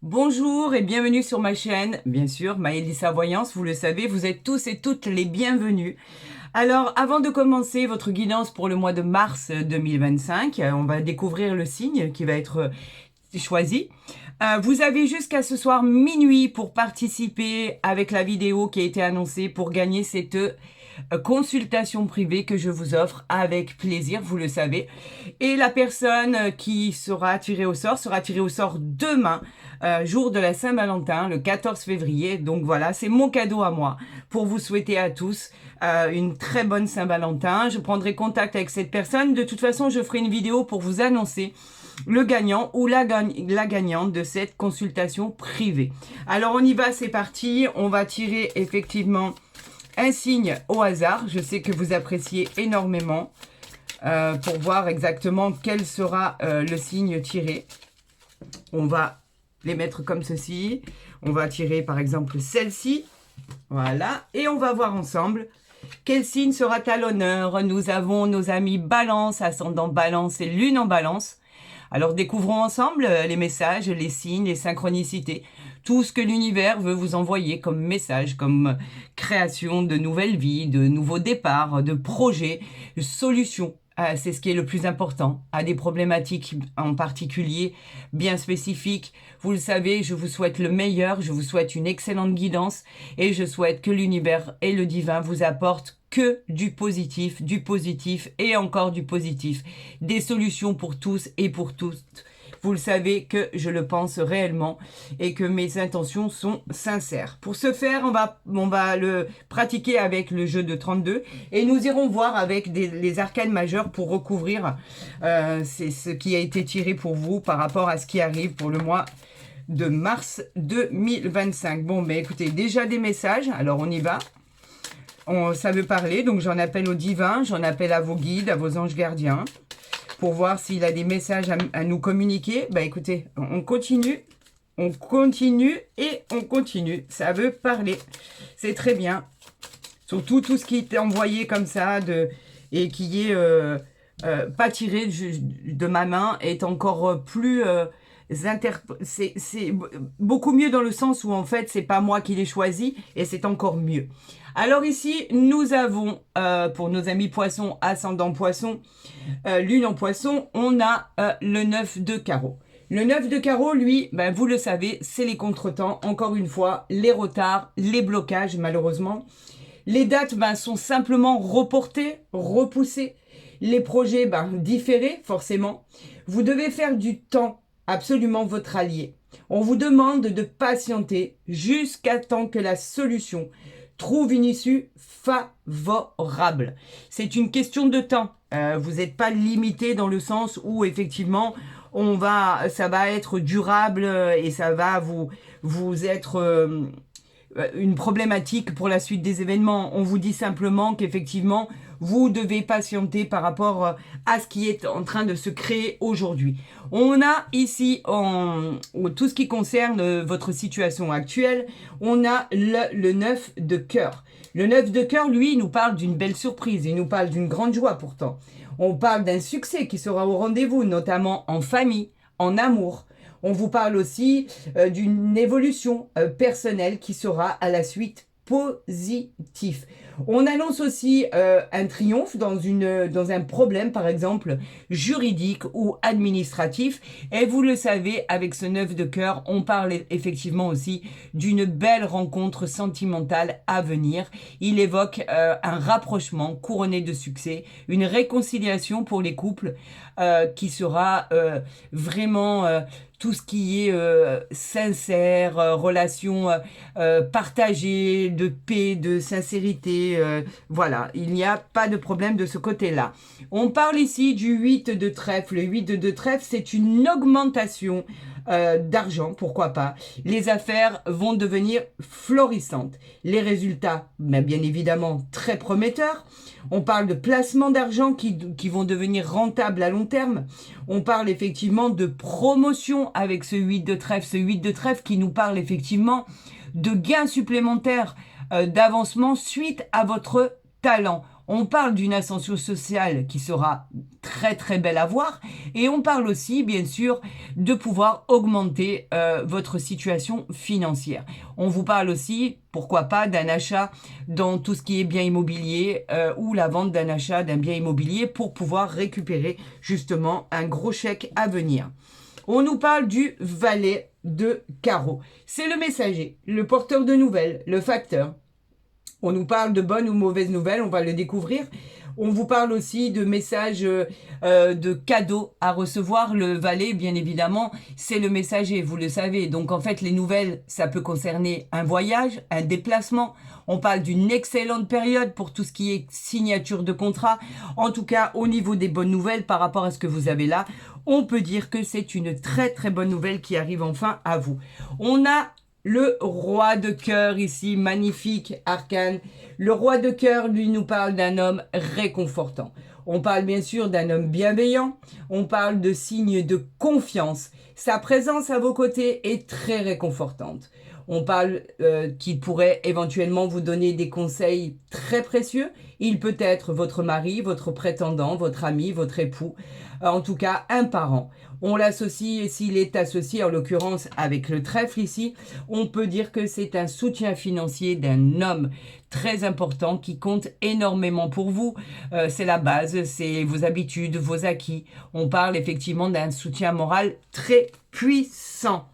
Bonjour et bienvenue sur ma chaîne, bien sûr, Maëlissa Voyance, vous le savez, vous êtes tous et toutes les bienvenus. Alors, avant de commencer votre guidance pour le mois de mars 2025, on va découvrir le signe qui va être choisi. Vous avez jusqu'à ce soir minuit pour participer avec la vidéo qui a été annoncée pour gagner cette consultation privée que je vous offre avec plaisir, vous le savez. Et la personne qui sera tirée au sort demain, jour de la Saint-Valentin, le 14 février. Donc voilà, c'est mon cadeau à moi pour vous souhaiter à tous une très bonne Saint-Valentin. Je prendrai contact avec cette personne. De toute façon, je ferai une vidéo pour vous annoncer le gagnant ou la gagnante de cette consultation privée. Alors on y va, c'est parti. On va tirer effectivement un signe au hasard. Je sais que vous appréciez énormément pour voir exactement quel sera le signe tiré. On va les mettre comme ceci. On va tirer par exemple celle-ci. Voilà. Et on va voir ensemble quel signe sera à l'honneur. Nous avons nos amis Balance, ascendant Balance et Lune en Balance. Alors découvrons ensemble les messages, les signes, les synchronicités, tout ce que l'univers veut vous envoyer comme message, comme création de nouvelles vies, de nouveaux départs, de projets, de solutions. C'est ce qui est le plus important, à des problématiques en particulier bien spécifiques. Vous le savez, je vous souhaite le meilleur, je vous souhaite une excellente guidance et je souhaite que l'univers et le divin vous apportent que du positif et encore du positif. Des solutions pour tous et pour toutes. Vous le savez que je le pense réellement et que mes intentions sont sincères. Pour ce faire, on va le pratiquer avec le jeu de 32 et nous irons voir avec les arcanes majeures pour recouvrir c'est ce qui a été tiré pour vous par rapport à ce qui arrive pour le mois de mars 2025. Bon, mais écoutez, déjà des messages, alors on y va. Ça veut parler, donc j'en appelle au divin, j'en appelle à vos guides, à vos anges gardiens, pour voir s'il a des messages à nous communiquer. Bah écoutez, on continue et on continue. Ça veut parler, c'est très bien. Surtout tout ce qui est envoyé comme ça et qui est pas tiré de ma main est encore plus... c'est beaucoup mieux dans le sens où en fait c'est pas moi qui l'ai choisi et c'est encore mieux. Alors ici nous avons pour nos amis poissons, ascendant poisson, lune en poisson, on a le 9 de carreau. Le 9 de carreau, lui, ben, vous le savez, c'est les contretemps, encore une fois, les retards, les blocages malheureusement. Les dates sont simplement reportées, repoussées. Les projets différés forcément. Vous devez faire du temps absolument votre allié. On vous demande de patienter jusqu'à temps que la solution trouve une issue favorable. C'est une question de temps. Vous n'êtes pas limité dans le sens où effectivement ça va être durable et ça va vous être une problématique pour la suite des événements. On vous dit simplement qu'effectivement vous devez patienter par rapport à ce qui est en train de se créer aujourd'hui. On a ici, tout ce qui concerne votre situation actuelle, on a le 9 de cœur. Le 9 de cœur, lui, il nous parle d'une belle surprise, il nous parle d'une grande joie pourtant. On parle d'un succès qui sera au rendez-vous, notamment en famille, en amour. On vous parle aussi d'une évolution personnelle qui sera à la suite positif. On annonce aussi un triomphe dans un problème, par exemple, juridique ou administratif. Et vous le savez, avec ce 9 de cœur, on parle effectivement aussi d'une belle rencontre sentimentale à venir. Il évoque un rapprochement couronné de succès, une réconciliation pour les couples qui sera vraiment... tout ce qui est sincère, relation partagée, de paix, de sincérité, voilà, il n'y a pas de problème de ce côté-là. On parle ici du 8 de trèfle. Le 8 de trèfle, c'est une augmentation d'argent, pourquoi pas. Les affaires vont devenir florissantes. Les résultats, bien évidemment, très prometteurs. On parle de placement d'argent qui vont devenir rentables à long terme. On parle effectivement de promotion avec ce 8 de trèfle qui nous parle effectivement de gains supplémentaires, d'avancement suite à votre talent. On parle d'une ascension sociale qui sera très très belle à voir. Et on parle aussi, bien sûr, de pouvoir augmenter votre situation financière. On vous parle aussi, pourquoi pas, d'un achat dans tout ce qui est bien immobilier ou la vente d'un achat d'un bien immobilier pour pouvoir récupérer justement un gros chèque à venir. On nous parle du valet de carreau. C'est le messager, le porteur de nouvelles, le facteur. On nous parle de bonnes ou mauvaises nouvelles, on va le découvrir. On vous parle aussi de messages de cadeaux à recevoir. Le valet, bien évidemment, c'est le messager, vous le savez. Donc en fait, les nouvelles, ça peut concerner un voyage, un déplacement. On parle d'une excellente période pour tout ce qui est signature de contrat. En tout cas, au niveau des bonnes nouvelles par rapport à ce que vous avez là, on peut dire que c'est une très très bonne nouvelle qui arrive enfin à vous. On a le roi de cœur ici, magnifique arcane. Le roi de cœur, lui, nous parle d'un homme réconfortant. On parle bien sûr d'un homme bienveillant. On parle de signes de confiance. Sa présence à vos côtés est très réconfortante. On parle qu'il pourrait éventuellement vous donner des conseils très précieux. Il peut être votre mari, votre prétendant, votre ami, votre époux, en tout cas un parent. On l'associe, et s'il est associé en l'occurrence avec le trèfle ici, on peut dire que c'est un soutien financier d'un homme très important qui compte énormément pour vous. C'est la base, c'est vos habitudes, vos acquis. On parle effectivement d'un soutien moral très puissant.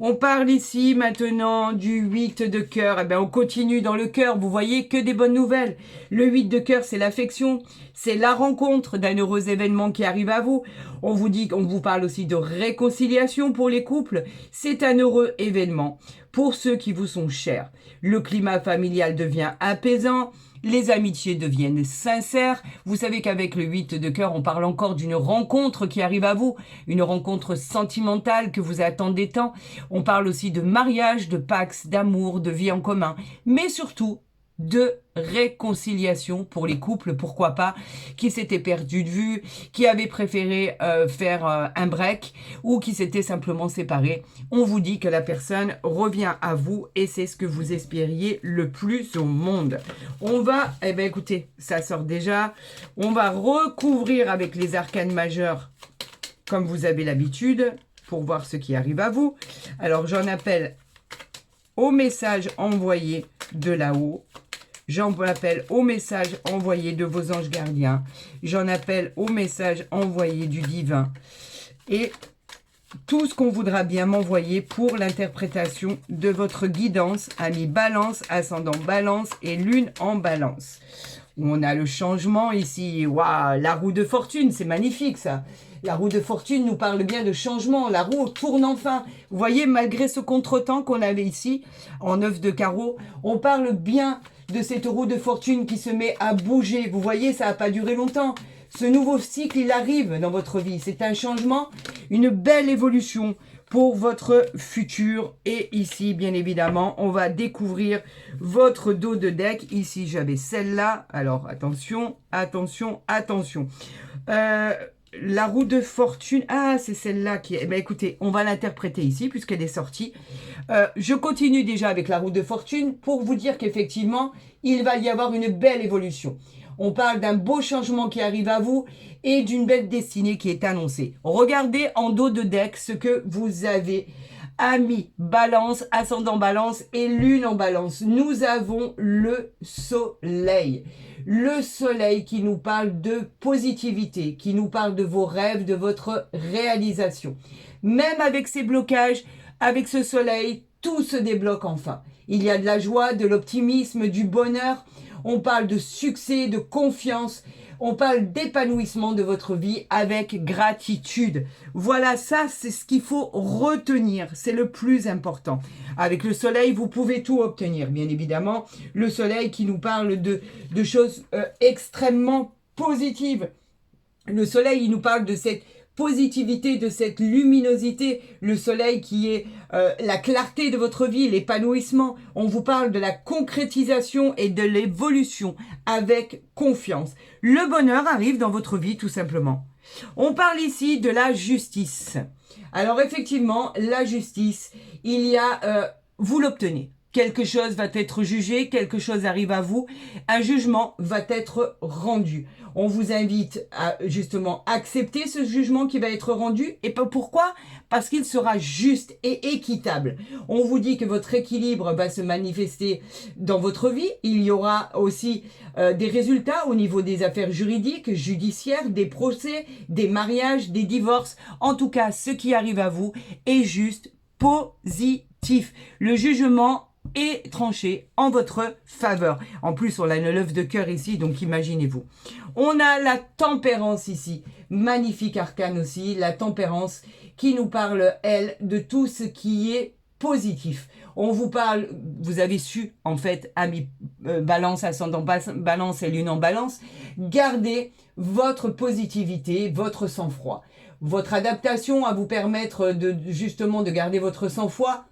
On parle ici maintenant du 8 de cœur. Eh bien, on continue dans le cœur. Vous voyez que des bonnes nouvelles. Le 8 de cœur, c'est l'affection. C'est la rencontre d'un heureux événement qui arrive à vous. On vous parle aussi de réconciliation pour les couples. C'est un heureux événement pour ceux qui vous sont chers. Le climat familial devient apaisant. Les amitiés deviennent sincères. Vous savez qu'avec le 8 de cœur, on parle encore d'une rencontre qui arrive à vous, une rencontre sentimentale que vous attendez tant. On parle aussi de mariage, de pax, d'amour, de vie en commun, mais surtout de réconciliation pour les couples, pourquoi pas, qui s'étaient perdus de vue, qui avaient préféré faire un break ou qui s'étaient simplement séparés. On vous dit que la personne revient à vous et c'est ce que vous espériez le plus au monde. On va, eh bien écoutez, ça sort déjà, on va recouvrir avec les arcanes majeures comme vous avez l'habitude pour voir ce qui arrive à vous. Alors j'en appelle au message envoyé de là-haut. J'en appelle au message envoyé de vos anges gardiens. J'en appelle au message envoyé du divin. Et tout ce qu'on voudra bien m'envoyer pour l'interprétation de votre guidance, ami Balance, ascendant Balance et Lune en Balance. On a le changement ici. Waouh, la roue de fortune, c'est magnifique ça. La roue de fortune nous parle bien de changement. La roue tourne enfin. Vous voyez, malgré ce contretemps qu'on avait ici, en 9 de carreau, on parle bien de cette roue de fortune qui se met à bouger. Vous voyez, ça n'a pas duré longtemps. Ce nouveau cycle, il arrive dans votre vie. C'est un changement, une belle évolution pour votre futur. Et ici, bien évidemment, on va découvrir votre dos de deck. Ici, j'avais celle-là. Alors, attention, attention, attention. La roue de fortune, ah, c'est celle-là qui est... Eh bien, écoutez, on va l'interpréter ici, puisqu'elle est sortie. Je continue déjà avec la roue de fortune pour vous dire qu'effectivement, il va y avoir une belle évolution. On parle d'un beau changement qui arrive à vous et d'une belle destinée qui est annoncée. Regardez en dos de deck ce que vous avez. Amis, Balance, ascendant Balance et Lune en Balance. Nous avons le soleil. Le soleil qui nous parle de positivité, qui nous parle de vos rêves, de votre réalisation. Même avec ces blocages, avec ce soleil, tout se débloque enfin. Il y a de la joie, de l'optimisme, du bonheur. On parle de succès, de confiance. On parle d'épanouissement de votre vie avec gratitude. Voilà, ça, c'est ce qu'il faut retenir. C'est le plus important. Avec le soleil, vous pouvez tout obtenir, bien évidemment. Le soleil qui nous parle de choses extrêmement positives. Le soleil, il nous parle de cette positivité, de cette luminosité, le soleil qui est la clarté de votre vie, l'épanouissement. On vous parle de la concrétisation et de l'évolution avec confiance. Le bonheur arrive dans votre vie tout simplement. On parle ici de la justice. Alors effectivement, la justice, il y a, vous l'obtenez. quelque chose va être jugé, quelque chose arrive à vous, un jugement va être rendu. On vous invite à justement accepter ce jugement qui va être rendu. Et pourquoi? Parce qu'il sera juste et équitable. On vous dit que votre équilibre va se manifester dans votre vie. Il y aura aussi des résultats au niveau des affaires juridiques, judiciaires, des procès, des mariages, des divorces. En tout cas, ce qui arrive à vous est juste positif. Le jugement est tranché en votre faveur. En plus, on a le 9 de cœur ici, donc imaginez-vous. On a la tempérance ici. Magnifique arcane aussi, la tempérance qui nous parle, elle, de tout ce qui est positif. On vous parle, vous avez su, en fait, ami balance, ascendant balance et lune en balance, gardez votre positivité, votre sang-froid. Votre adaptation à vous permettre de justement de garder votre sang-froid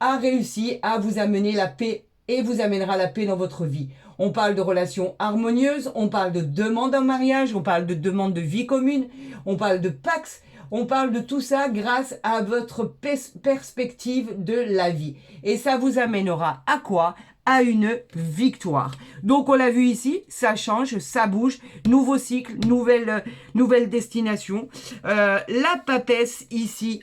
a réussi à vous amener la paix et vous amènera la paix dans votre vie. On parle de relations harmonieuses, on parle de demande en mariage, on parle de demande de vie commune, on parle de pax, on parle de tout ça grâce à votre perspective de la vie. Et ça vous amènera à quoi? À une victoire. Donc on l'a vu ici, ça change, ça bouge, nouveau cycle, nouvelle destination. La papesse ici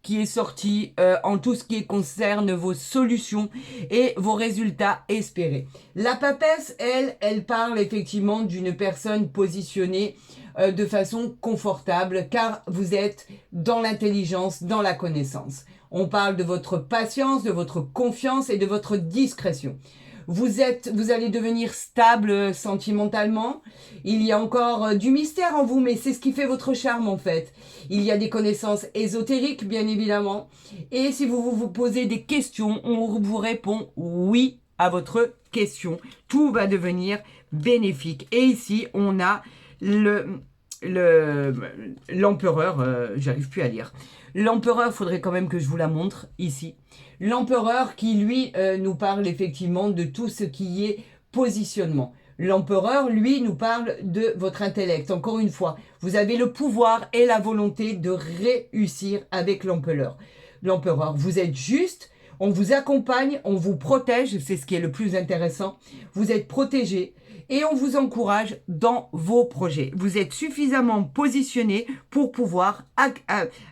qui est sortie en tout ce qui concerne vos solutions et vos résultats espérés. La papesse, elle parle effectivement d'une personne positionnée de façon confortable car vous êtes dans l'intelligence, dans la connaissance. On parle de votre patience, de votre confiance et de votre discrétion. Vous allez devenir stable sentimentalement. Il y a encore du mystère en vous, mais c'est ce qui fait votre charme en fait. Il y a des connaissances ésotériques, bien évidemment. Et si vous posez des questions, on vous répond oui à votre question. Tout va devenir bénéfique. Et ici, on a l'empereur, j'arrive plus à lire. L'empereur, faudrait quand même que je vous la montre ici. L'empereur qui, lui, nous parle effectivement de tout ce qui est positionnement. L'empereur, lui, nous parle de votre intellect. Encore une fois, vous avez le pouvoir et la volonté de réussir avec l'empereur. L'empereur, vous êtes juste, on vous accompagne, on vous protège, c'est ce qui est le plus intéressant. Vous êtes protégé. Et on vous encourage dans vos projets. Vous êtes suffisamment positionné pour pouvoir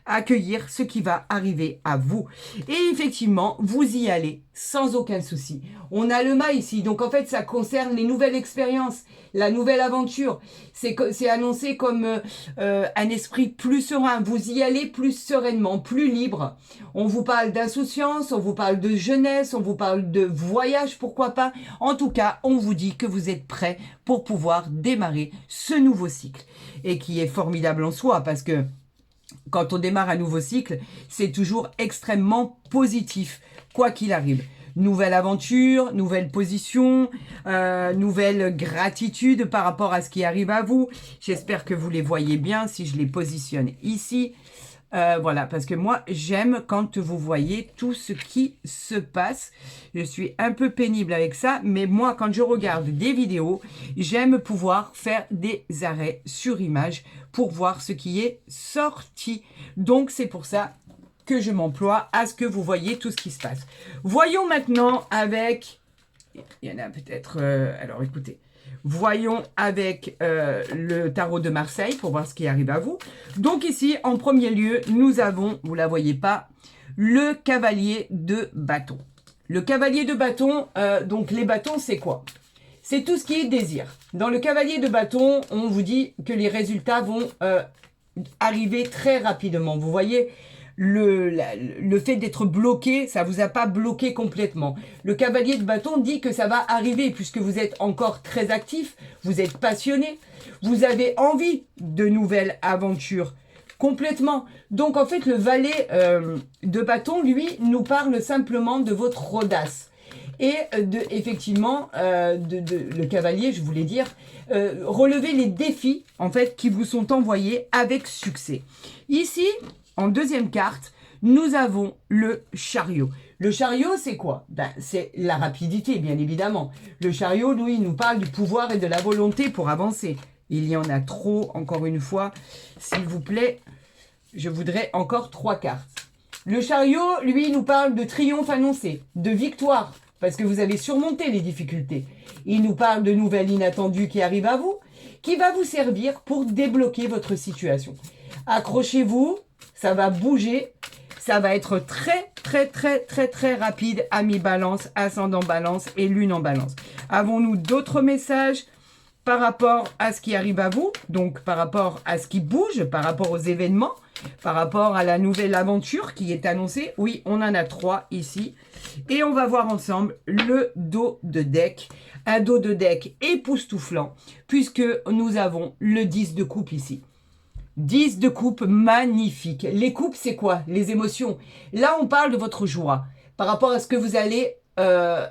accueillir ce qui va arriver à vous. Et effectivement, vous y allez sans aucun souci. On a le mât ici, donc en fait, ça concerne les nouvelles expériences, la nouvelle aventure. C'est annoncé comme un esprit plus serein. Vous y allez plus sereinement, plus libre. On vous parle d'insouciance, on vous parle de jeunesse, on vous parle de voyage, pourquoi pas. En tout cas, on vous dit que vous êtes prêt pour pouvoir démarrer ce nouveau cycle. Et qui est formidable en soi, parce que quand on démarre un nouveau cycle, c'est toujours extrêmement positif, quoi qu'il arrive. Nouvelle aventure, nouvelle position, nouvelle gratitude par rapport à ce qui arrive à vous. J'espère que vous les voyez bien si je les positionne ici. Voilà, parce que moi, j'aime quand vous voyez tout ce qui se passe. Je suis un peu pénible avec ça, mais moi, quand je regarde des vidéos, j'aime pouvoir faire des arrêts sur image pour voir ce qui est sorti. Donc, c'est pour ça que je m'emploie à ce que vous voyez tout ce qui se passe. Voyons maintenant avec... Il y en a peut-être... alors, écoutez... Voyons avec le tarot de Marseille pour voir ce qui arrive à vous. Donc ici, en premier lieu, nous avons, vous ne la voyez pas, le cavalier de bâton. Le cavalier de bâton, donc les bâtons, c'est quoi? C'est tout ce qui est désir. Dans le cavalier de bâton, on vous dit que les résultats vont arriver très rapidement. Vous voyez, le fait d'être bloqué, ça vous a pas bloqué complètement. Le cavalier de bâton dit que ça va arriver puisque vous êtes encore très actif, vous êtes passionné, vous avez envie de nouvelles aventures complètement. Donc en fait, le valet de bâton, lui, nous parle simplement de votre audace. Et effectivement, le cavalier, je voulais dire, relever les défis en fait qui vous sont envoyés avec succès. Ici, en deuxième carte, nous avons le chariot. Le chariot, c'est quoi? C'est la rapidité, bien évidemment. Le chariot, lui, nous parle du pouvoir et de la volonté pour avancer. Il y en a trop, encore une fois. S'il vous plaît, je voudrais encore 3 cartes. Le chariot, lui, nous parle de triomphe annoncé, de victoire, parce que vous avez surmonté les difficultés. Il nous parle de nouvelles inattendues qui arrivent à vous, qui va vous servir pour débloquer votre situation. Accrochez-vous, ça va bouger, ça va être très, très, très, très, très rapide, ami balance, ascendant balance et lune en balance. Avons-nous d'autres messages par rapport à ce qui arrive à vous, donc par rapport à ce qui bouge, par rapport aux événements, par rapport à la nouvelle aventure qui est annoncée? Oui, on en a 3 ici. Et on va voir ensemble le dos de deck. Un dos de deck époustouflant, puisque nous avons le 10 de coupe ici. 10 de coupe magnifique. Les coupes, c'est quoi? Les émotions. Là, on parle de votre joie par rapport à ce que vous allez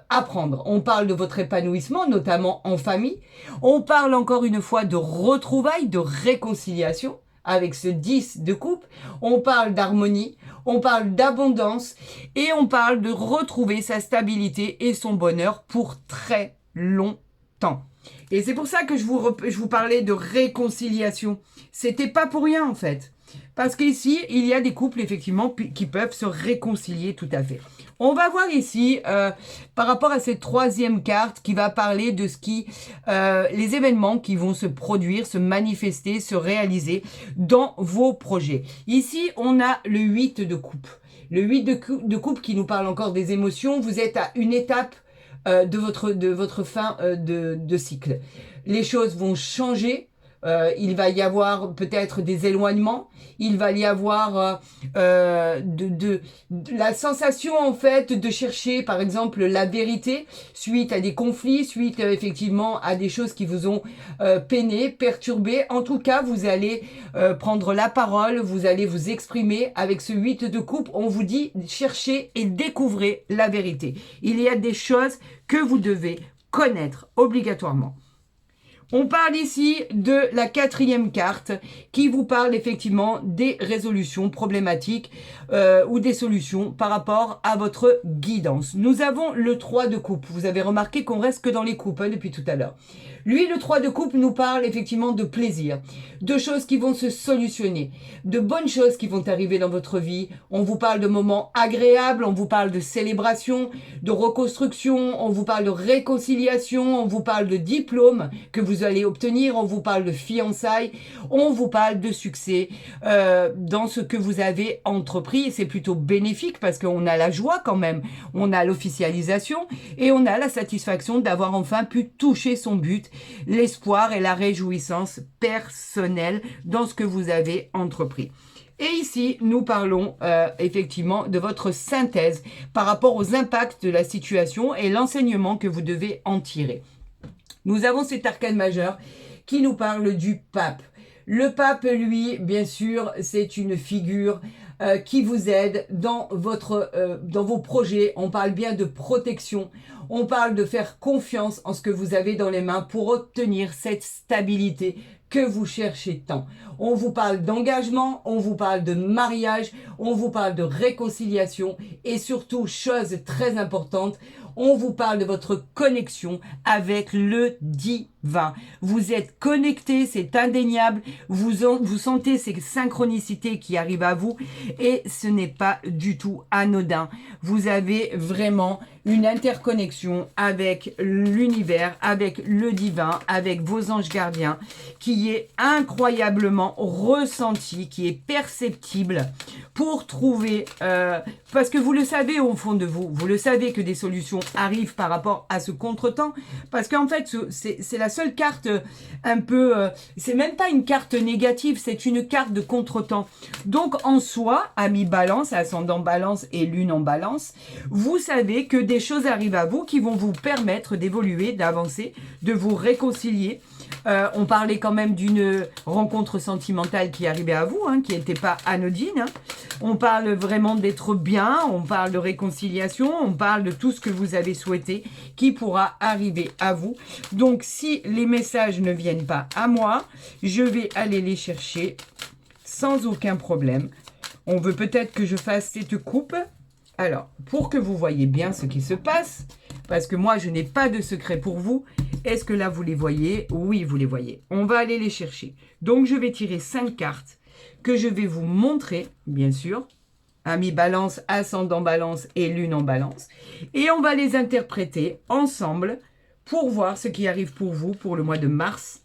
apprendre. On parle de votre épanouissement, notamment en famille. On parle encore une fois de retrouvailles, de réconciliation avec ce 10 de coupe. On parle d'harmonie, on parle d'abondance et on parle de retrouver sa stabilité et son bonheur pour très longtemps. Et c'est pour ça que je vous parlais de réconciliation. C'était pas pour rien en fait. Parce qu'ici, il y a des couples effectivement qui peuvent se réconcilier tout à fait. On va voir ici, par rapport à cette 3e carte qui va parler de ce qui, les événements qui vont se produire, se manifester, se réaliser dans vos projets. Ici, on a le 8 de coupe. Le 8 de coupe qui nous parle encore des émotions. Vous êtes à une étape de votre fin de cycle. Les choses vont changer. Il va y avoir peut-être des éloignements, il va y avoir la sensation en fait de chercher par exemple la vérité suite à des conflits, suite effectivement à des choses qui vous ont peiné, perturbé. En tout cas, vous allez prendre la parole, vous allez vous exprimer avec ce 8 de coupe. On vous dit cherchez et découvrez la vérité. Il y a des choses que vous devez connaître obligatoirement. On parle ici de la 4e carte qui vous parle effectivement des résolutions problématiques ou des solutions par rapport à votre guidance. Nous avons le 3 de coupe. Vous avez remarqué qu'on reste que dans les coupes depuis tout à l'heure. Lui, le 3 de coupe nous parle effectivement de plaisir, de choses qui vont se solutionner, de bonnes choses qui vont arriver dans votre vie. On vous parle de moments agréables, on vous parle de célébration, de reconstruction, on vous parle de réconciliation, on vous parle de diplôme que vous allez obtenir, on vous parle de fiançailles, on vous parle de succès dans ce que vous avez entrepris. Et c'est plutôt bénéfique parce qu'on a la joie quand même, on a l'officialisation et on a la satisfaction d'avoir enfin pu toucher son but, l'espoir et la réjouissance personnelle dans ce que vous avez entrepris. Et ici, nous parlons effectivement de votre synthèse par rapport aux impacts de la situation et l'enseignement que vous devez en tirer. Nous avons cet arcane majeur qui nous parle du pape. Le pape, lui, bien sûr, c'est une figure qui vous aide dans vos projets. On parle bien de protection. On parle de faire confiance en ce que vous avez dans les mains pour obtenir cette stabilité que vous cherchez tant. On vous parle d'engagement, on vous parle de mariage, on vous parle de réconciliation et surtout, chose très importante, on vous parle de votre connexion avec le divin. Vous êtes connecté, c'est indéniable, vous sentez ces synchronicités qui arrivent à vous et ce n'est pas du tout anodin. Vous avez vraiment une interconnexion avec l'univers, avec le divin, avec vos anges gardiens qui est incroyablement ressenti, qui est perceptible pour trouver, parce que vous le savez au fond de vous, vous le savez que des solutions arrivent par rapport à ce contretemps, parce qu'en fait c'est la seule carte un peu, c'est même pas une carte négative, c'est une carte de contretemps. Donc en soi, ami balance, ascendant balance et lune en balance, vous savez que des choses arrivent à vous qui vont vous permettre d'évoluer, d'avancer, de vous réconcilier. On parlait quand même d'une rencontre sentimentale qui arrivait à vous, qui n'était pas anodine. On parle vraiment d'être bien, on parle de réconciliation, on parle de tout ce que vous avez souhaité qui pourra arriver à vous. Donc, si les messages ne viennent pas à moi, je vais aller les chercher sans aucun problème. On veut peut-être que je fasse cette coupe. Alors, pour que vous voyez bien ce qui se passe, parce que moi, je n'ai pas de secret pour vous. Est-ce que là, vous les voyez? Oui, vous les voyez. On va aller les chercher. Donc, je vais tirer 5 cartes que je vais vous montrer, bien sûr. Ami Balance, ascendant Balance et Lune en Balance. Et on va les interpréter ensemble pour voir ce qui arrive pour vous pour le mois de mars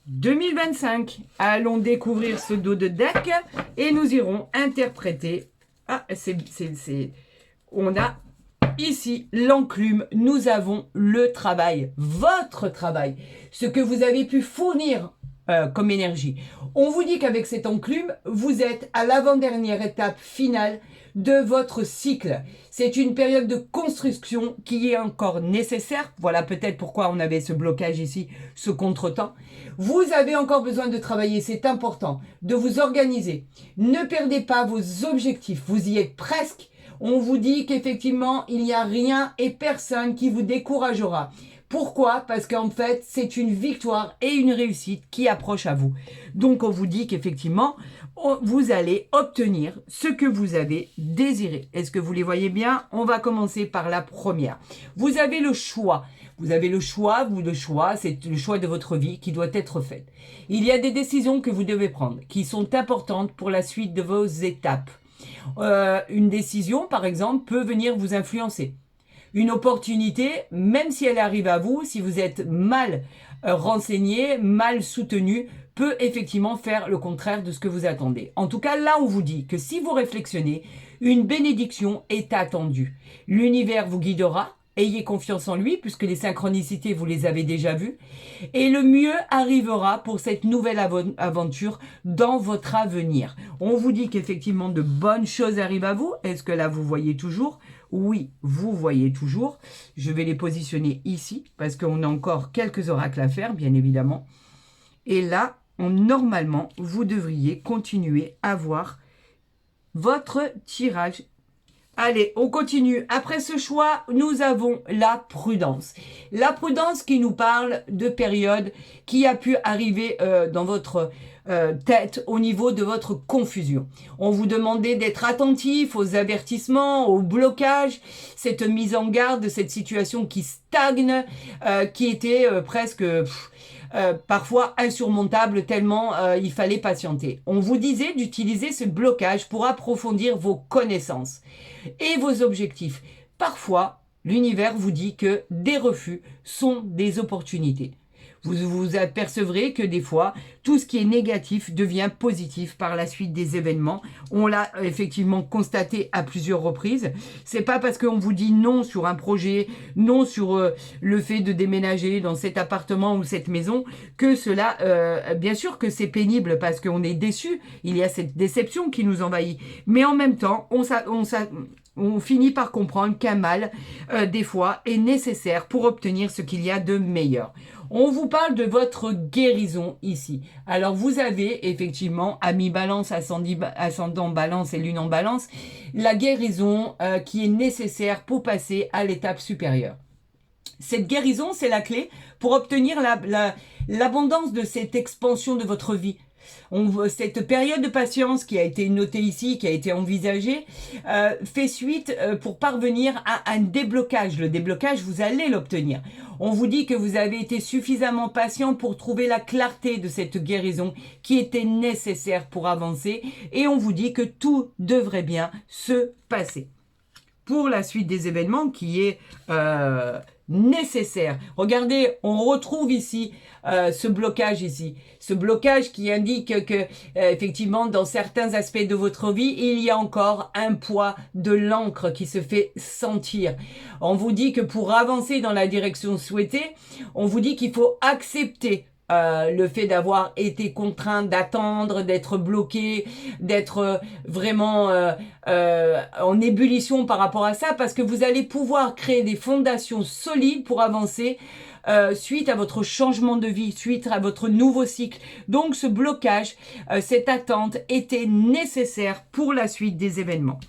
2025. Allons découvrir ce dos de deck et nous irons interpréter. Ah, on a ici l'enclume. Nous avons le travail, votre travail, ce que vous avez pu fournir comme énergie. On vous dit qu'avec cette enclume, vous êtes à l'avant-dernière étape finale de votre cycle. C'est une période de construction qui est encore nécessaire. Voilà peut-être pourquoi on avait ce blocage ici, ce contretemps. Vous avez encore besoin de travailler, c'est important, de vous organiser. Ne perdez pas vos objectifs, vous y êtes presque. On vous dit qu'effectivement, il n'y a rien et personne qui vous découragera. Pourquoi? Parce qu'en fait, c'est une victoire et une réussite qui approche à vous. Donc, on vous dit qu'effectivement, vous allez obtenir ce que vous avez désiré. Est-ce que vous les voyez bien? On va commencer par la première. Vous avez le choix. Vous avez le choix, c'est le choix de votre vie qui doit être fait. Il y a des décisions que vous devez prendre qui sont importantes pour la suite de vos étapes. Une décision, par exemple, peut venir vous influencer. Une opportunité, même si elle arrive à vous, si vous êtes mal renseigné, mal soutenu, peut effectivement faire le contraire de ce que vous attendez. En tout cas, là, on vous dit que si vous réflexionez, une bénédiction est attendue. L'univers vous guidera. Ayez confiance en lui, puisque les synchronicités, vous les avez déjà vues. Et le mieux arrivera pour cette nouvelle aventure dans votre avenir. On vous dit qu'effectivement, de bonnes choses arrivent à vous. Est-ce que là, vous voyez toujours? Oui, vous voyez toujours. Je vais les positionner ici, parce qu'on a encore quelques oracles à faire, bien évidemment. Et là, normalement, vous devriez continuer à voir votre tirage. Allez, on continue. Après ce choix, nous avons la prudence. La prudence qui nous parle de période qui a pu arriver dans votre tête au niveau de votre confusion. On vous demandait d'être attentif aux avertissements, aux blocages, cette mise en garde de cette situation qui stagne, qui était presque... parfois insurmontable tellement il fallait patienter. On vous disait d'utiliser ce blocage pour approfondir vos connaissances et vos objectifs. Parfois, l'univers vous dit que des refus sont des opportunités. Vous vous apercevrez que des fois, tout ce qui est négatif devient positif par la suite des événements. On l'a effectivement constaté à plusieurs reprises. C'est pas parce qu'on vous dit non sur un projet, non sur le fait de déménager dans cet appartement ou cette maison, que cela, bien sûr que c'est pénible parce qu'on est déçu. Il y a cette déception qui nous envahit. Mais en même temps, on finit par comprendre qu'un mal, des fois, est nécessaire pour obtenir ce qu'il y a de meilleur. On vous parle de votre guérison ici. Alors, vous avez effectivement, ami Balance, ascendant Balance et Lune en Balance, la guérison qui est nécessaire pour passer à l'étape supérieure. Cette guérison, c'est la clé pour obtenir l'abondance de cette expansion de votre vie. Cette période de patience qui a été notée ici, qui a été envisagée, fait suite pour parvenir à un déblocage. Le déblocage, vous allez l'obtenir. On vous dit que vous avez été suffisamment patient pour trouver la clarté de cette guérison qui était nécessaire pour avancer. Et on vous dit que tout devrait bien se passer. Pour la suite des événements qui est nécessaire. Regardez, on retrouve ici ce blocage ici. Ce blocage qui indique que effectivement dans certains aspects de votre vie, il y a encore un poids de l'encre qui se fait sentir. On vous dit que pour avancer dans la direction souhaitée, on vous dit qu'il faut accepter le fait d'avoir été contraint d'attendre, d'être bloqué, d'être vraiment en ébullition par rapport à ça, parce que vous allez pouvoir créer des fondations solides pour avancer suite à votre changement de vie, suite à votre nouveau cycle. Donc ce blocage, cette attente était nécessaire pour la suite des événements.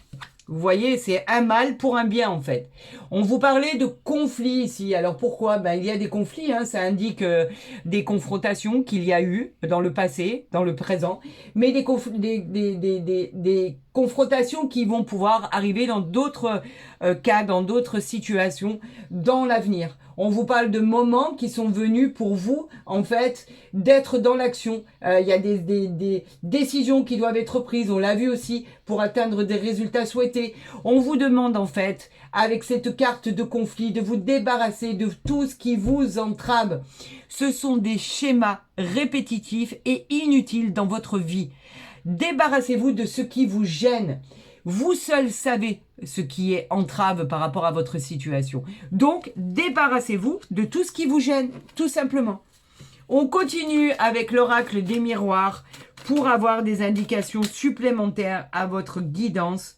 Vous voyez, c'est un mal pour un bien en fait. On vous parlait de conflits ici. Alors pourquoi? Il y a des conflits, hein, ça indique des confrontations qu'il y a eu dans le passé, dans le présent, mais des confrontations qui vont pouvoir arriver dans d'autres cas, dans d'autres situations dans l'avenir. On vous parle de moments qui sont venus pour vous, en fait, d'être dans l'action. Il y a des décisions qui doivent être prises, on l'a vu aussi, pour atteindre des résultats souhaités. On vous demande, en fait, avec cette carte de conflit, de vous débarrasser de tout ce qui vous entrave. Ce sont des schémas répétitifs et inutiles dans votre vie. Débarrassez-vous de ce qui vous gêne. Vous seul savez ce qui est entrave par rapport à votre situation. Donc, débarrassez-vous de tout ce qui vous gêne, tout simplement. On continue avec l'oracle des miroirs pour avoir des indications supplémentaires à votre guidance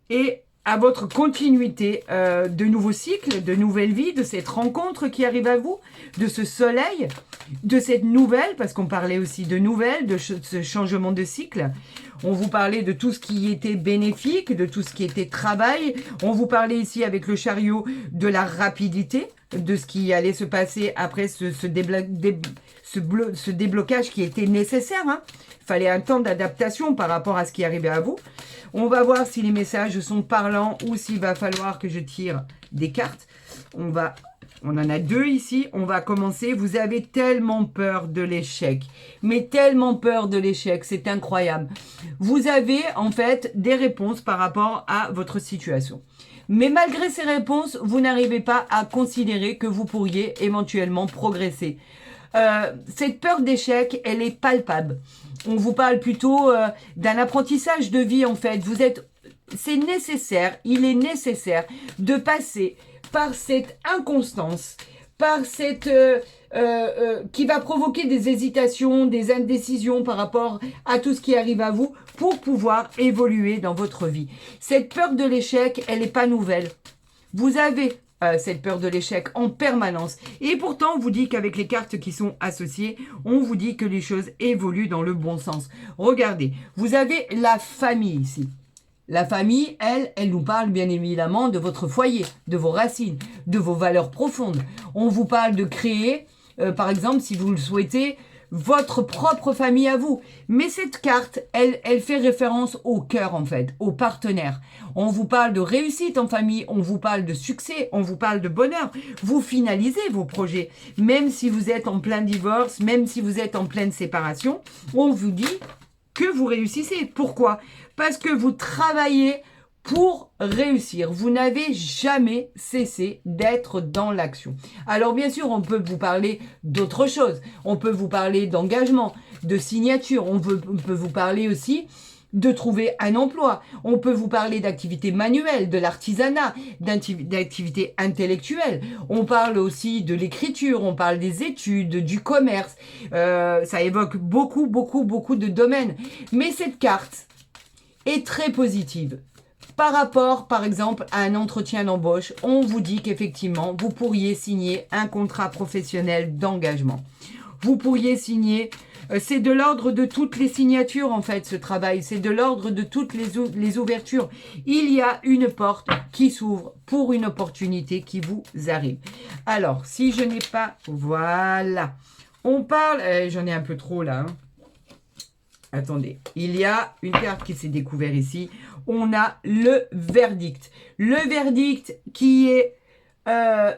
et à votre continuité de nouveaux cycles, de nouvelles vies, de cette rencontre qui arrive à vous, de ce soleil, de cette nouvelle, parce qu'on parlait aussi de nouvelles, de ce changement de cycle. On vous parlait de tout ce qui était bénéfique, de tout ce qui était travail. On vous parlait ici avec le chariot de la rapidité, de ce qui allait se passer après ce déblocage qui était nécessaire. Il fallait un temps d'adaptation par rapport à ce qui arrivait à vous. On va voir si les messages sont parlants ou s'il va falloir que je tire des cartes. On en a deux ici. On va commencer. Vous avez tellement peur de l'échec. Mais tellement peur de l'échec. C'est incroyable. Vous avez en fait des réponses par rapport à votre situation. Mais malgré ces réponses, vous n'arrivez pas à considérer que vous pourriez éventuellement progresser. Cette peur d'échec, elle est palpable. On vous parle plutôt d'un apprentissage de vie en fait. C'est nécessaire, il est nécessaire de passer par cette inconstance, par cette qui va provoquer des hésitations, des indécisions par rapport à tout ce qui arrive à vous pour pouvoir évoluer dans votre vie. Cette peur de l'échec, elle n'est pas nouvelle. Vous avez cette peur de l'échec en permanence. Et pourtant, on vous dit qu'avec les cartes qui sont associées, on vous dit que les choses évoluent dans le bon sens. Regardez, vous avez la famille ici. La famille, elle nous parle bien évidemment de votre foyer, de vos racines, de vos valeurs profondes. On vous parle de créer, par exemple, si vous le souhaitez, votre propre famille à vous. Mais cette carte, elle fait référence au cœur en fait, au partenaire. On vous parle de réussite en famille, on vous parle de succès, on vous parle de bonheur. Vous finalisez vos projets. Même si vous êtes en plein divorce, même si vous êtes en pleine séparation, on vous dit que vous réussissez. Pourquoi? Parce que vous travaillez pour réussir. Vous n'avez jamais cessé d'être dans l'action. Alors bien sûr, on peut vous parler d'autres choses. On peut vous parler d'engagement, de signature. On peut vous parler aussi de trouver un emploi. On peut vous parler d'activités manuelles, de l'artisanat, d'activités intellectuelles. On parle aussi de l'écriture, on parle des études, du commerce. Ça évoque beaucoup de domaines. Mais cette carte est très positive. Par rapport, par exemple, à un entretien d'embauche, on vous dit qu'effectivement, vous pourriez signer un contrat professionnel d'engagement. Vous pourriez signer, c'est de l'ordre de toutes les signatures en fait, ce travail. C'est de l'ordre de toutes les ouvertures. Il y a une porte qui s'ouvre pour une opportunité qui vous arrive. Alors, si je n'ai pas... Voilà. On parle... J'en ai un peu trop là. Attendez, il y a une carte qui s'est découverte ici. On a le verdict. Le verdict qui est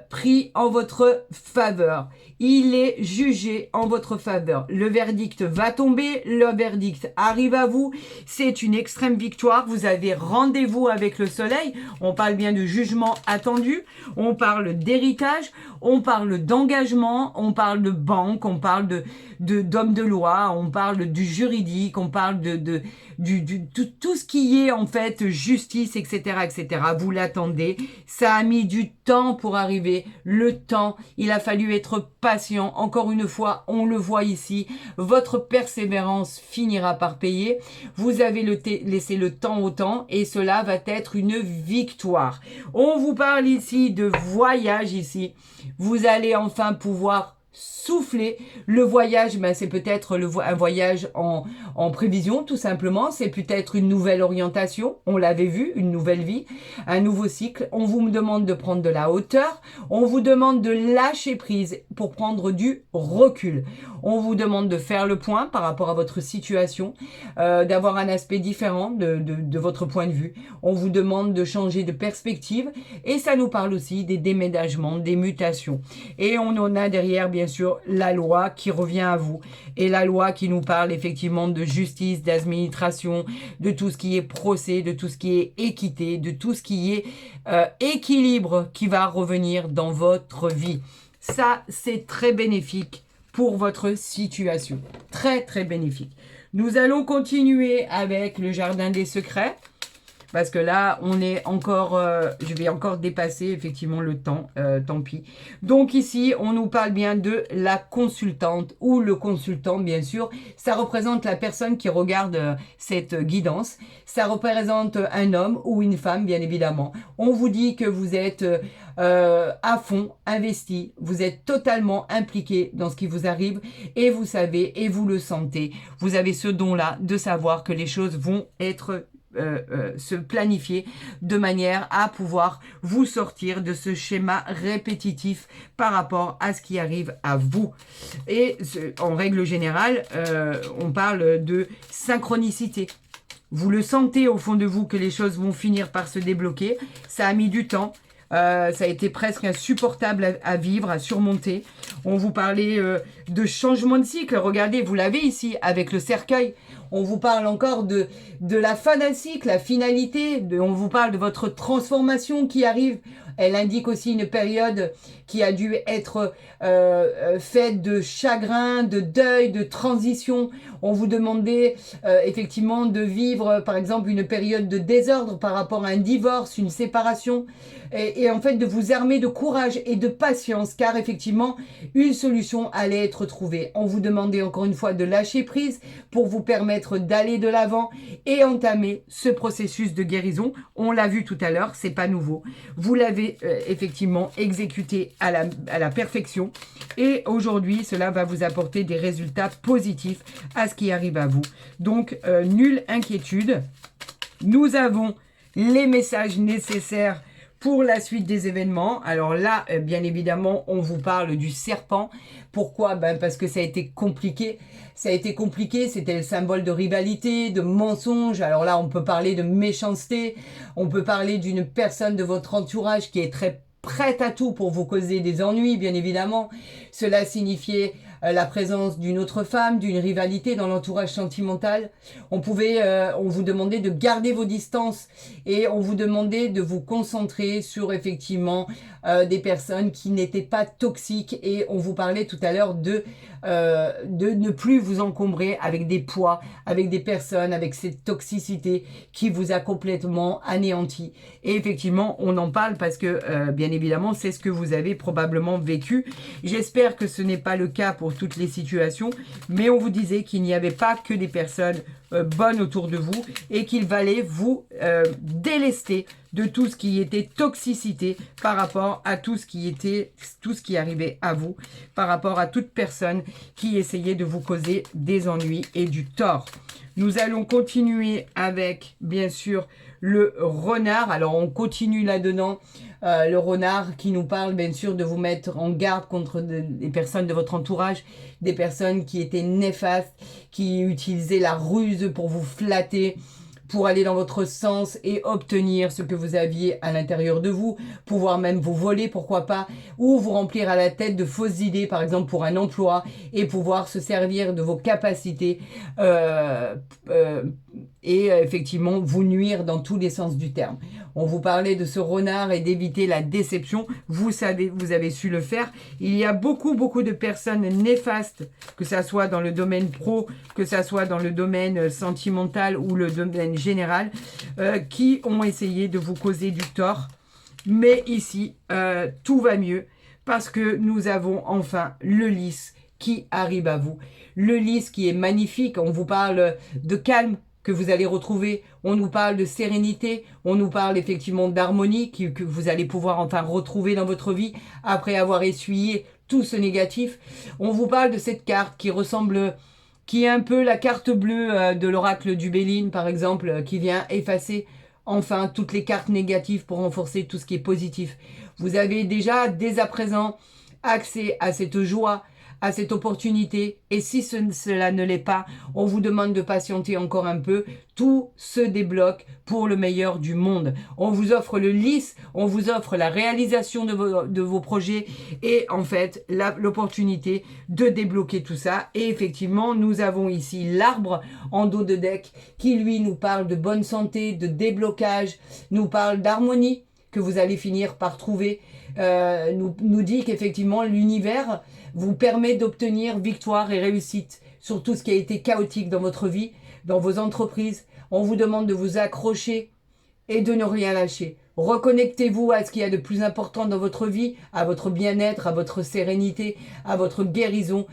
pris en votre faveur. Il est jugé en votre faveur. Le verdict va tomber. Le verdict arrive à vous. C'est une extrême victoire. Vous avez rendez-vous avec le soleil. On parle bien de jugement attendu. On parle d'héritage. On parle d'engagement. On parle de banque. On parle d'homme de loi. On parle du juridique. On parle de tout ce qui est en fait justice, etc., etc. Vous l'attendez. Ça a mis du temps pour arriver. Le temps, il a fallu être patient. Encore une fois, on le voit ici. Votre persévérance finira par payer. Vous avez laissé le temps au temps et cela va être une victoire. On vous parle ici de voyage ici. Vous allez enfin pouvoir souffler. Le voyage, ben, c'est peut-être un voyage en prévision, tout simplement. C'est peut-être une nouvelle orientation. On l'avait vu, une nouvelle vie, un nouveau cycle. On vous demande de prendre de la hauteur. On vous demande de lâcher prise pour prendre du recul. On vous demande de faire le point par rapport à votre situation, d'avoir un aspect différent de votre point de vue. On vous demande de changer de perspective et ça nous parle aussi des déménagements, des mutations. Et on en a derrière, bien sûr, la loi qui revient à vous. Et la loi qui nous parle effectivement de justice, d'administration, de tout ce qui est procès, de tout ce qui est équité, de tout ce qui est équilibre qui va revenir dans votre vie. Ça, c'est très bénéfique pour votre situation. Très, très bénéfique. Nous allons continuer avec le jardin des secrets. Parce que là, on est encore, je vais encore dépasser effectivement le temps, tant pis. Donc ici, on nous parle bien de la consultante ou le consultant, bien sûr. Ça représente la personne qui regarde cette guidance. Ça représente un homme ou une femme, bien évidemment. On vous dit que vous êtes à fond, investi. Vous êtes totalement impliqué dans ce qui vous arrive et vous savez et vous le sentez. Vous avez ce don-là de savoir que les choses vont être se planifier de manière à pouvoir vous sortir de ce schéma répétitif par rapport à ce qui arrive à vous. Et en règle générale, on parle de synchronicité. Vous le sentez au fond de vous que les choses vont finir par se débloquer. Ça a mis du temps. Ça a été presque insupportable à vivre, à surmonter. On vous parlait de changement de cycle. Regardez, vous l'avez ici avec le cercueil. On vous parle encore de la fin d'un cycle, la finalité. On vous parle de votre transformation qui arrive. Elle indique aussi une période qui a dû être faite de chagrin, de deuil, de transition. On vous demandait effectivement de vivre, par exemple, une période de désordre par rapport à un divorce, une séparation. Et en fait, de vous armer de courage et de patience, car effectivement, une solution allait être trouvée. On vous demandait encore une fois de lâcher prise pour vous permettre d'aller de l'avant et entamer ce processus de guérison. On l'a vu tout à l'heure, c'est pas nouveau. Vous l'avez effectivement exécuté à la perfection. Et aujourd'hui, cela va vous apporter des résultats positifs à ce qui arrive à vous. Donc, nulle inquiétude. Nous avons les messages nécessaires pour la suite des événements. Alors là, bien évidemment, on vous parle du serpent. Pourquoi? Parce que ça a été compliqué. Ça a été compliqué, c'était le symbole de rivalité, de mensonge. Alors là, on peut parler de méchanceté. On peut parler d'une personne de votre entourage qui est très prête à tout pour vous causer des ennuis, bien évidemment. Cela signifiait la présence d'une autre femme, d'une rivalité dans l'entourage sentimental. On vous demandait de garder vos distances et on vous demandait de vous concentrer sur effectivement des personnes qui n'étaient pas toxiques et on vous parlait tout à l'heure de ne plus vous encombrer avec des poids, avec des personnes, avec cette toxicité qui vous a complètement anéanti. Et effectivement, on en parle parce que bien évidemment, c'est ce que vous avez probablement vécu. J'espère que ce n'est pas le cas pour toutes les situations, mais on vous disait qu'il n'y avait pas que des personnes bonnes autour de vous et qu'il valait vous délester de tout ce qui était toxicité par rapport à tout ce qui arrivait à vous, par rapport à toute personne qui essayait de vous causer des ennuis et du tort. Nous allons continuer avec, bien sûr, le renard. Alors, on continue là-dedans. Le renard qui nous parle, bien sûr, de vous mettre en garde contre des personnes de votre entourage, des personnes qui étaient néfastes, qui utilisaient la ruse pour vous flatter, pour aller dans votre sens et obtenir ce que vous aviez à l'intérieur de vous, pouvoir même vous voler, pourquoi pas, ou vous remplir à la tête de fausses idées, par exemple pour un emploi, et pouvoir se servir de vos capacités et effectivement vous nuire dans tous les sens du terme. On vous parlait de ce renard et d'éviter la déception. Vous savez, vous avez su le faire. Il y a beaucoup de personnes néfastes, que ça soit dans le domaine pro, que ça soit dans le domaine sentimental ou le domaine général, qui ont essayé de vous causer du tort. Mais ici, tout va mieux parce que nous avons enfin le lys qui arrive à vous. Le lys qui est magnifique. On vous parle de calme que vous allez retrouver. On nous parle de sérénité. On nous parle effectivement d'harmonie que vous allez pouvoir enfin retrouver dans votre vie après avoir essuyé tout ce négatif. On vous parle de cette carte qui est un peu la carte bleue de l'oracle du Béline, par exemple, qui vient effacer enfin toutes les cartes négatives pour renforcer tout ce qui est positif. Vous avez déjà, dès à présent, accès à cette joie, à cette opportunité. Et si cela ne l'est pas, on vous demande de patienter encore un peu. Tout se débloque pour le meilleur du monde. On vous offre le lisse, on vous offre la réalisation de vos projets et en fait l'opportunité de débloquer tout ça. Et effectivement, nous avons ici l'arbre en dos de deck qui lui nous parle de bonne santé, de déblocage, nous parle d'harmonie que vous allez finir par trouver, nous dit qu'effectivement l'univers vous permet d'obtenir victoire et réussite sur tout ce qui a été chaotique dans votre vie, dans vos entreprises. On vous demande de vous accrocher et de ne rien lâcher. Reconnectez-vous à ce qu'il y a de plus important dans votre vie, à votre bien-être, à votre sérénité, à votre guérison,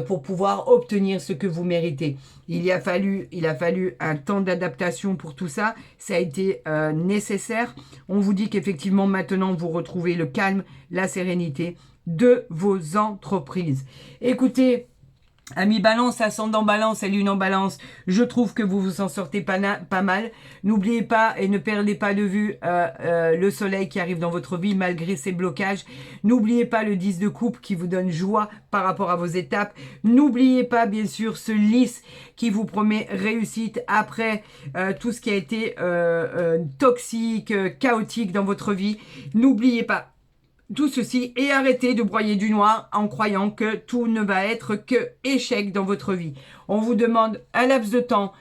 pour pouvoir obtenir ce que vous méritez. Il a fallu un temps d'adaptation pour tout ça. Ça a été nécessaire. On vous dit qu'effectivement, maintenant, vous retrouvez le calme, la sérénité de vos entreprises. Écoutez, Amis Balance, ascendant Balance et Lune en Balance, je trouve que vous vous en sortez pas mal. N'oubliez pas et ne perdez pas de vue le soleil qui arrive dans votre vie malgré ces blocages. N'oubliez pas le 10 de coupe qui vous donne joie par rapport à vos étapes. N'oubliez pas bien sûr ce lys qui vous promet réussite après tout ce qui a été toxique, chaotique dans votre vie. N'oubliez pas tout ceci et arrêtez de broyer du noir en croyant que tout ne va être que échec dans votre vie. On vous demande un laps de temps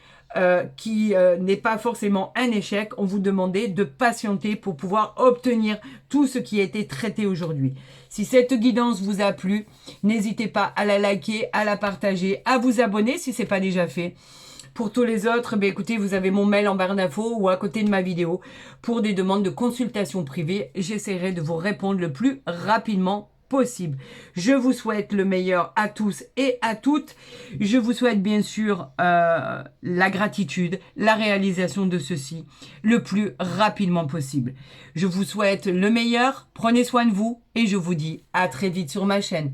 qui n'est pas forcément un échec. On vous demandait de patienter pour pouvoir obtenir tout ce qui a été traité aujourd'hui. Si cette guidance vous a plu, n'hésitez pas à la liker, à la partager, à vous abonner si ce n'est pas déjà fait. Pour tous les autres, écoutez, vous avez mon mail en barre d'infos ou à côté de ma vidéo pour des demandes de consultation privée. J'essaierai de vous répondre le plus rapidement possible. Je vous souhaite le meilleur à tous et à toutes. Je vous souhaite bien sûr la gratitude, la réalisation de ceci le plus rapidement possible. Je vous souhaite le meilleur, prenez soin de vous et je vous dis à très vite sur ma chaîne.